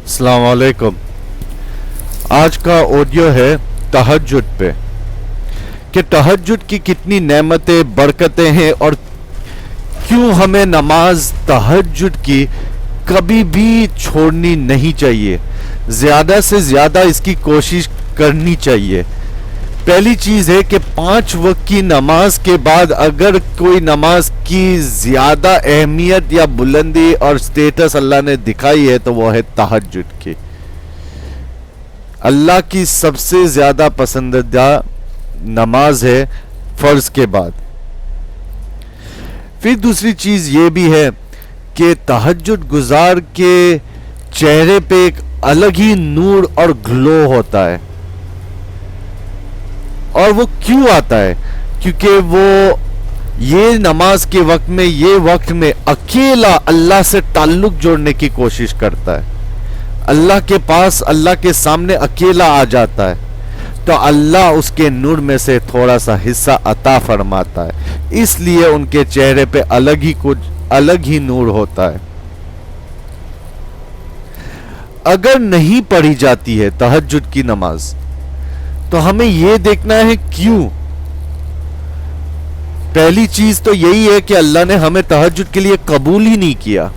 अस्सलाम वालेकुम। आज का ऑडियो है तहज्जुद पे कि तहज्जुद की कितनी नेमतें बरकतें हैं और क्यों हमें नमाज तहज्जुद की कभी भी छोड़नी नहीं चाहिए, ज़्यादा से ज़्यादा इसकी कोशिश करनी चाहिए। पहली चीज़ है कि 5 वक्त की नमाज के बाद अगर कोई नमाज की ज़्यादा अहमियत या बुलंदी और स्टेटस अल्लाह ने दिखाई है तो वो है तहज्जुद की। अल्लाह की सबसे ज़्यादा पसंदीदा नमाज है फ़र्ज़ के बाद। फिर दूसरी चीज़ ये भी है कि तहज्जुद गुजार के चेहरे पे एक अलग ही नूर और ग्लो होता है। और वो क्यों आता है? क्योंकि वो ये नमाज के वक्त में, ये वक्त में अकेला अल्लाह से ताल्लुक जोड़ने की कोशिश करता है। अल्लाह के पास, अल्लाह के सामने अकेला आ जाता है तो अल्लाह उसके नूर में से थोड़ा सा हिस्सा अता फरमाता है, इसलिए उनके चेहरे पे अलग ही नूर होता है। अगर नहीं पढ़ी जाती है तहज्जुद की नमाज तो हमें यह देखना है क्यों। पहली चीज तो यही है कि अल्लाह ने हमें तहज्जुद के लिए कबूल ही नहीं किया।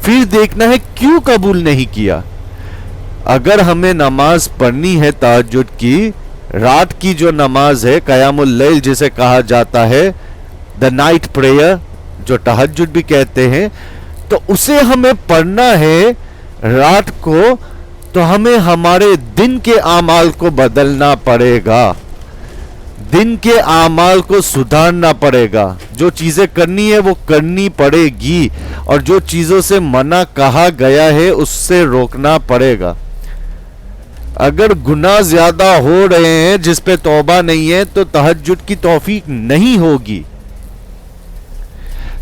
फिर देखना है क्यों कबूल नहीं किया। अगर हमें नमाज पढ़नी है तहज्जुद की, रात की जो नमाज है क़यामुल लैल जिसे कहा जाता है, द नाइट प्रेयर जो तहज्जुद भी कहते हैं, तो उसे हमें पढ़ना है रात को, तो हमें हमारे दिन के आमाल को बदलना पड़ेगा, दिन के आमाल को सुधारना पड़ेगा। जो चीज़ें करनी है वो करनी पड़ेगी और जो चीज़ों से मना कहा गया है उससे रोकना पड़ेगा। अगर गुनाह ज़्यादा हो रहे हैं जिस पे तौबा नहीं है तो तहज्जुद की तौफीक नहीं होगी।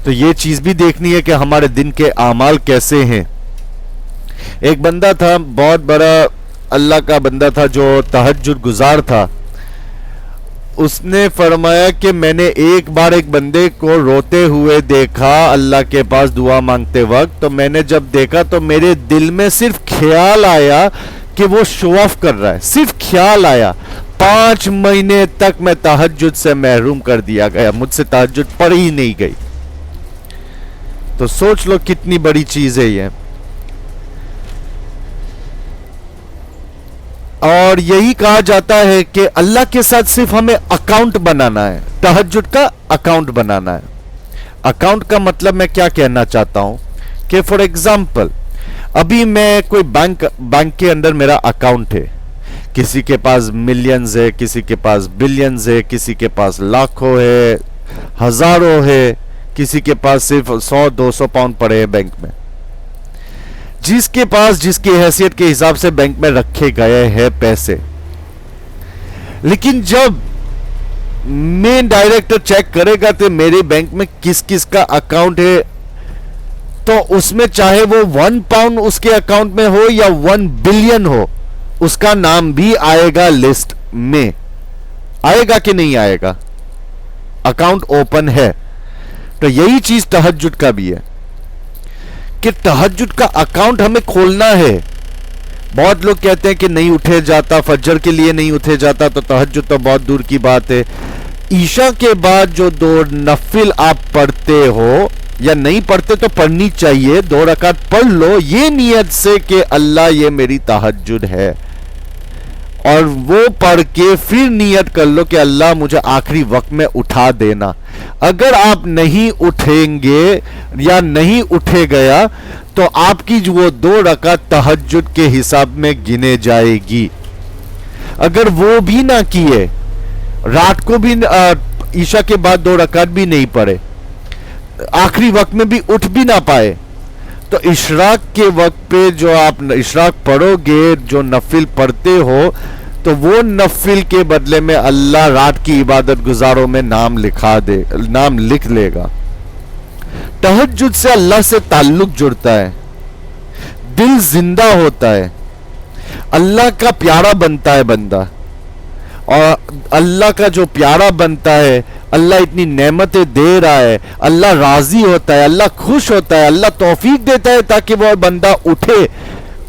तो ये चीज़ भी देखनी है कि हमारे दिन के आमाल कैसे हैं। एक बंदा था, बहुत बड़ा अल्लाह का बंदा था जो तहज्जुद गुजार था। उसने फरमाया कि मैंने एक बार एक बंदे को रोते हुए देखा अल्लाह के पास दुआ मांगते वक्त, तो मैंने जब देखा तो मेरे दिल में सिर्फ ख्याल आया कि वो शो ऑफ कर रहा है। सिर्फ ख्याल आया। 5 महीने तक मैं तहज्जुद से महरूम कर दिया गया, मुझसे तहज्जुद पढ़ी ही नहीं गई। तो सोच लो कितनी बड़ी चीज है ये। और यही कहा जाता है कि अल्लाह के साथ सिर्फ हमें अकाउंट बनाना है, तहज्जुद का अकाउंट बनाना है। अकाउंट का मतलब मैं क्या कहना चाहता हूं कि फॉर एग्जाम्पल अभी मैं कोई बैंक के अंदर मेरा अकाउंट है, किसी के पास मिलियंस है, किसी के पास बिलियंस है, किसी के पास लाखों है, हजारों है, किसी के पास सिर्फ 100-200 पाउंड पड़े हैं बैंक में। जिसके पास जिसकी हैसियत के हिसाब से बैंक में रखे गए हैं पैसे। लेकिन जब मेन डायरेक्टर चेक करेगा तो मेरे बैंक में किस किस का अकाउंट है, तो उसमें चाहे वो 1 पाउंड उसके अकाउंट में हो या 1 बिलियन हो, उसका नाम भी आएगा लिस्ट में। आएगा कि नहीं आएगा? अकाउंट ओपन है। तो यही चीज तहज्जुद का भी है कि तहज्जुद का अकाउंट हमें खोलना है। बहुत लोग कहते हैं कि नहीं उठे जाता, फज्र के लिए नहीं उठे जाता, तो तहज्जुद तो बहुत दूर की बात है। ईशा के बाद जो 2 नफिल आप पढ़ते हो या नहीं पढ़ते तो पढ़नी चाहिए, 2 रकात पढ़ लो ये नियत से कि अल्लाह ये मेरी तहज्जुद है, और वो पढ़ के फिर नियत कर लो कि अल्लाह मुझे आखिरी वक्त में उठा देना। अगर आप नहीं उठेंगे या नहीं उठे गया तो आपकी जो वो 2 रकात तहज्जुद के हिसाब में गिने जाएगी। अगर वो भी ना किए, रात को भी ईशा के बाद 2 रकात भी नहीं पढ़े, आखिरी वक्त में भी उठ भी ना पाए, तो इशराक के वक्त पे जो आप इशराक पढ़ोगे, जो नफिल पढ़ते हो, तो वो नफिल के बदले में अल्लाह रात की इबादत गुजारों में नाम लिख लेगा। तहज्जुद से अल्लाह से ताल्लुक जुड़ता है, दिल जिंदा होता है, अल्लाह का प्यारा बनता है बंदा। और अल्लाह का जो प्यारा बनता है, अल्लाह इतनी नेमतें दे रहा है, अल्लाह राजी होता है, अल्लाह खुश होता है, अल्लाह तौफीक देता है ताकि वो बंदा उठे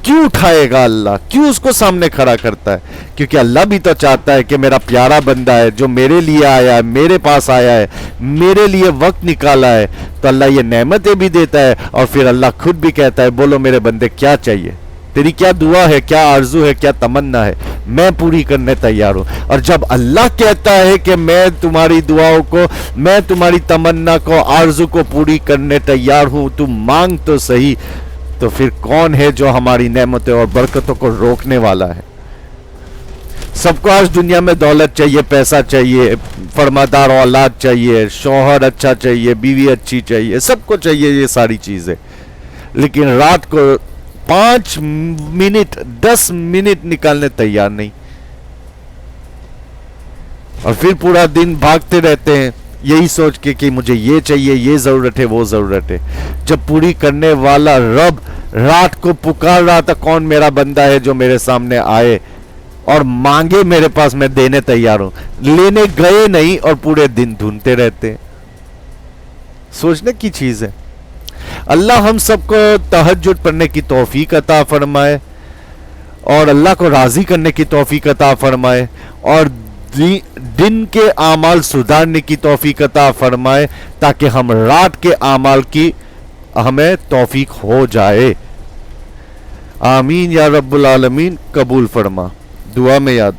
کیوں اٹھائے گا اللہ, کیوں اس کو سامنے کھڑا کرتا ہے؟ کیونکہ اللہ بھی تو چاہتا ہے کہ میرا پیارا بندہ ہے جو میرے لیے آیا ہے, میرے پاس آیا ہے, میرے لیے وقت نکالا ہے, تو اللہ یہ نعمتیں بھی دیتا ہے, اور پھر اللہ خود بھی کہتا ہے بولو میرے بندے کیا چاہیے, تیری کیا دعا ہے, کیا آرزو ہے, کیا تمنا ہے, میں پوری کرنے تیار ہوں. اور جب اللہ کہتا ہے کہ میں تمہاری دعاؤں کو, میں تمہاری تمنا کو, آرزو کو پوری کرنے تیار ہوں, تم مانگ تو صحیح, تو پھر کون ہے جو ہماری نعمتیں اور برکتوں کو روکنے والا ہے؟ سب کو آج دنیا میں دولت چاہیے, پیسہ چاہیے, فرمادار اولاد چاہیے, شوہر اچھا چاہیے, بیوی اچھی چاہیے, سب کو چاہیے یہ ساری چیزیں, لیکن رات کو 5 منٹ 10 منٹ نکالنے تیار نہیں, اور پھر پورا دن بھاگتے رہتے ہیں یہی سوچ کے کہ مجھے یہ چاہیے, یہ ضرورت ہے, وہ ضرورت ہے, جب پوری کرنے والا رب رات کو پکار رہا تھا کون میرا بندہ ہے جو میرے سامنے آئے اور مانگے میرے پاس, میں دینے تیار ہوں. لینے گئے نہیں اور پورے دن ڈھونڈتے رہتے ہیں. سوچنے کی چیز ہے. اللہ ہم سب کو تہجد پڑھنے کی توفیق عطا فرمائے, اور اللہ کو راضی کرنے کی توفیق عطا فرمائے, اور دن کے اعمال سدھارنے کی توفیق عطا فرمائے, تاکہ ہم رات کے اعمال کی ہمیں توفیق ہو جائے. آمین یا رب العالمین. قبول فرما. دعا میں یاد